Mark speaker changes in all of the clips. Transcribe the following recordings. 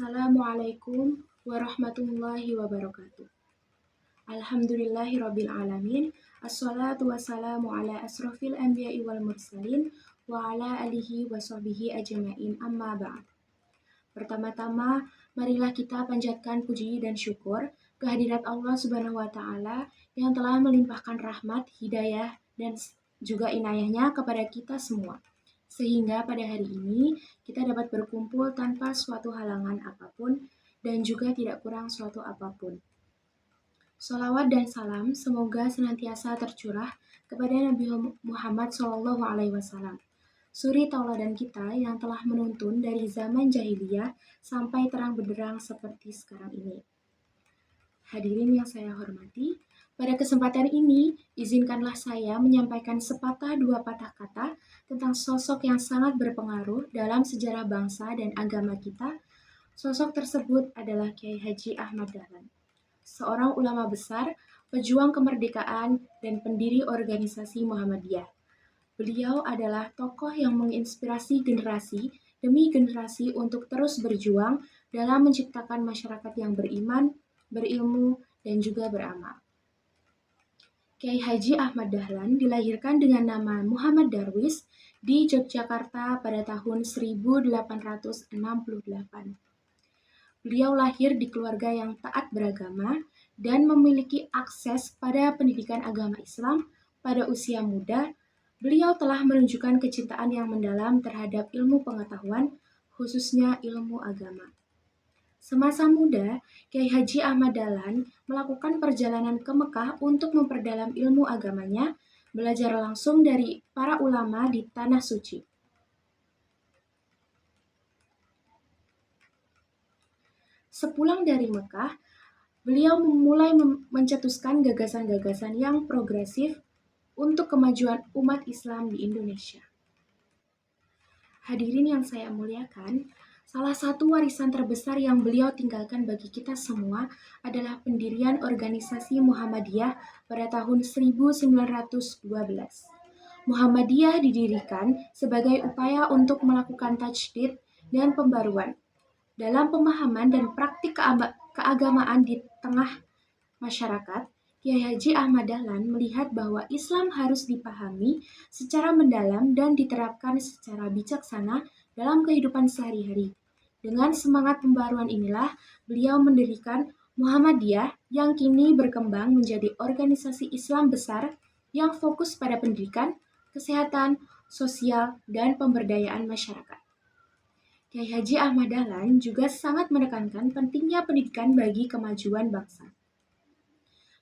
Speaker 1: Assalamualaikum warahmatullahi wabarakatuh. Alhamdulillahirabbil alamin. Assalatu wassalamu ala asrofil anbiya'i wal mursalin wa ala alihi wa sahbihi ajma'in amma ba'd. Pertama-tama, marilah kita panjatkan puji dan syukur kehadirat Allah Subhanahu wa taala yang telah melimpahkan rahmat, hidayah dan juga inayahnya kepada kita semua. Sehingga pada hari ini kita dapat berkumpul tanpa suatu halangan apapun dan juga tidak kurang suatu apapun. Sholawat dan salam semoga senantiasa tercurah kepada Nabi Muhammad SAW, suri tauladan kita yang telah menuntun dari zaman jahiliyah sampai terang benderang seperti sekarang ini. Hadirin yang saya hormati, pada kesempatan ini izinkanlah saya menyampaikan sepatah dua patah kata tentang sosok yang sangat berpengaruh dalam sejarah bangsa dan agama kita. Sosok tersebut adalah Kiai Haji Ahmad Dahlan, seorang ulama besar, pejuang kemerdekaan, dan pendiri organisasi Muhammadiyah. Beliau adalah tokoh yang menginspirasi generasi demi generasi untuk terus berjuang dalam menciptakan masyarakat yang beriman, berilmu, dan juga beramal. Kiai Haji Ahmad Dahlan dilahirkan dengan nama Muhammad Darwis di Yogyakarta pada tahun 1868. Beliau lahir di keluarga yang taat beragama dan memiliki akses pada pendidikan agama Islam pada usia muda. Beliau telah menunjukkan kecintaan yang mendalam terhadap ilmu pengetahuan, khususnya ilmu agama. Semasa muda, Kiai Haji Ahmad Dahlan melakukan perjalanan ke Mekah untuk memperdalam ilmu agamanya, belajar langsung dari para ulama di Tanah Suci. Sepulang dari Mekah, beliau mulai mencetuskan gagasan-gagasan yang progresif untuk kemajuan umat Islam di Indonesia. Hadirin yang saya muliakan, salah satu warisan terbesar yang beliau tinggalkan bagi kita semua adalah pendirian organisasi Muhammadiyah pada tahun 1912. Muhammadiyah didirikan sebagai upaya untuk melakukan tajdid dan pembaruan dalam pemahaman dan praktik keagamaan di tengah masyarakat. Kiai Haji Ahmad Dahlan melihat bahwa Islam harus dipahami secara mendalam dan diterapkan secara bijaksana dalam kehidupan sehari-hari. Dengan semangat pembaruan inilah beliau mendirikan Muhammadiyah yang kini berkembang menjadi organisasi Islam besar yang fokus pada pendidikan, kesehatan, sosial, dan pemberdayaan masyarakat. Kiai Haji Ahmad Dahlan juga sangat menekankan pentingnya pendidikan bagi kemajuan bangsa.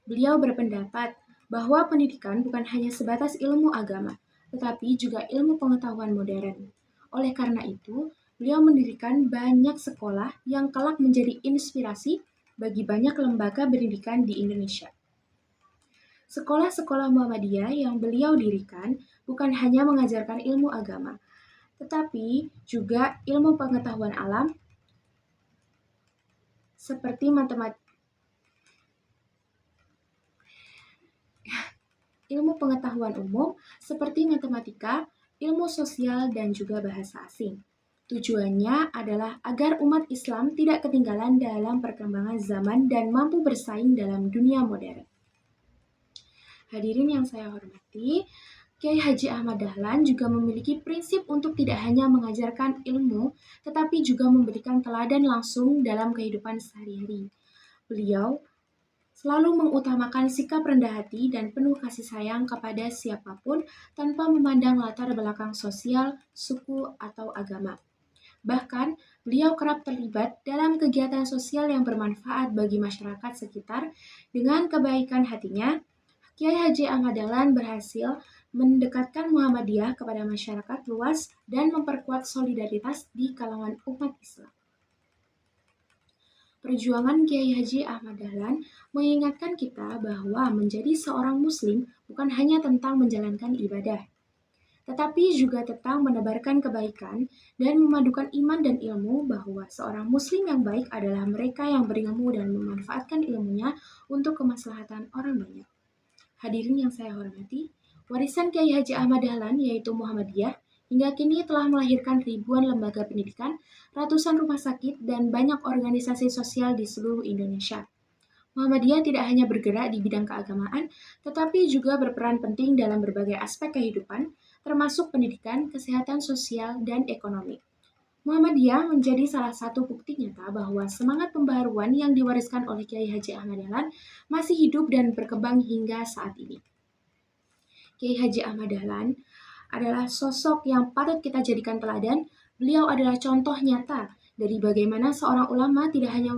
Speaker 1: Beliau berpendapat bahwa pendidikan bukan hanya sebatas ilmu agama, tetapi juga ilmu pengetahuan modern. Oleh karena itu, beliau mendirikan banyak sekolah yang kelak menjadi inspirasi bagi banyak lembaga pendidikan di Indonesia. Sekolah-sekolah Muhammadiyah yang beliau dirikan bukan hanya mengajarkan ilmu agama, tetapi juga ilmu pengetahuan alam seperti ilmu pengetahuan umum seperti matematika, ilmu sosial, dan juga bahasa asing. Tujuannya adalah agar umat Islam tidak ketinggalan dalam perkembangan zaman dan mampu bersaing dalam dunia modern. Hadirin yang saya hormati, Kiai Haji Ahmad Dahlan juga memiliki prinsip untuk tidak hanya mengajarkan ilmu, tetapi juga memberikan teladan langsung dalam kehidupan sehari-hari. Beliau selalu mengutamakan sikap rendah hati dan penuh kasih sayang kepada siapapun tanpa memandang latar belakang sosial, suku, atau agama. Bahkan, beliau kerap terlibat dalam kegiatan sosial yang bermanfaat bagi masyarakat sekitar. Dengan kebaikan hatinya, Kiai Haji Ahmad Dahlan berhasil mendekatkan Muhammadiyah kepada masyarakat luas dan memperkuat solidaritas di kalangan umat Islam. Perjuangan Kiai Haji Ahmad Dahlan mengingatkan kita bahwa menjadi seorang muslim bukan hanya tentang menjalankan ibadah, tetapi juga tentang menebarkan kebaikan dan memadukan iman dan ilmu, bahwa seorang muslim yang baik adalah mereka yang berilmu dan memanfaatkan ilmunya untuk kemaslahatan orang banyak. Hadirin yang saya hormati, warisan Kiai Haji Ahmad Dahlan yaitu Muhammadiyah Hingga kini telah melahirkan ribuan lembaga pendidikan, ratusan rumah sakit, dan banyak organisasi sosial di seluruh Indonesia. Muhammadiyah tidak hanya bergerak di bidang keagamaan, tetapi juga berperan penting dalam berbagai aspek kehidupan, termasuk pendidikan, kesehatan sosial, dan ekonomi. Muhammadiyah menjadi salah satu bukti nyata bahwa semangat pembaharuan yang diwariskan oleh Kiai Haji Ahmad Dahlan masih hidup dan berkembang hingga saat ini. Kiai Haji Ahmad Dahlan adalah sosok yang patut kita jadikan teladan. Beliau adalah contoh nyata dari bagaimana seorang ulama tidak hanya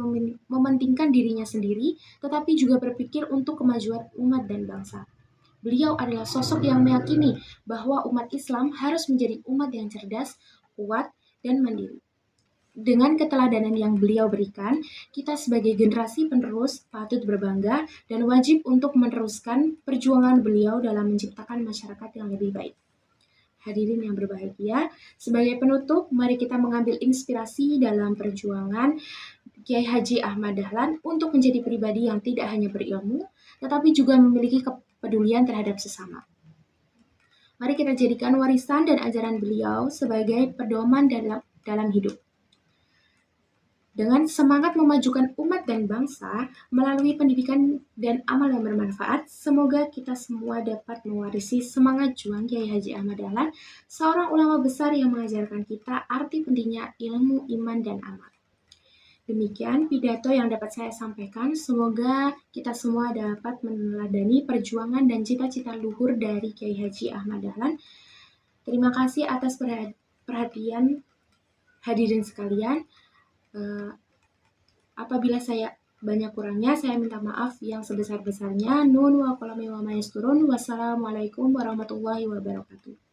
Speaker 1: mementingkan dirinya sendiri, tetapi juga berpikir untuk kemajuan umat dan bangsa. Beliau adalah sosok yang meyakini bahwa umat Islam harus menjadi umat yang cerdas, kuat, dan mandiri. Dengan keteladanan yang beliau berikan, kita sebagai generasi penerus patut berbangga dan wajib untuk meneruskan perjuangan beliau dalam menciptakan masyarakat yang lebih baik. Hadirin yang berbahagia, sebagai penutup, mari kita mengambil inspirasi dalam perjuangan Kiai Haji Ahmad Dahlan untuk menjadi pribadi yang tidak hanya berilmu, tetapi juga memiliki kepedulian terhadap sesama. Mari kita jadikan warisan dan ajaran beliau sebagai pedoman dalam hidup. Dengan semangat memajukan umat dan bangsa melalui pendidikan dan amal yang bermanfaat, semoga kita semua dapat mewarisi semangat juang Kiai Haji Ahmad Dahlan, seorang ulama besar yang mengajarkan kita arti pentingnya ilmu, iman, dan amal. Demikian pidato yang dapat saya sampaikan. Semoga kita semua dapat meneladani perjuangan dan cita-cita luhur dari Kiai Haji Ahmad Dahlan. Terima kasih atas perhatian hadirin sekalian. Apabila saya banyak kurangnya, saya minta maaf yang sebesar-besarnya. Nun wa qalami wa ma yasturun. Wassalamualaikum warahmatullahi wabarakatuh.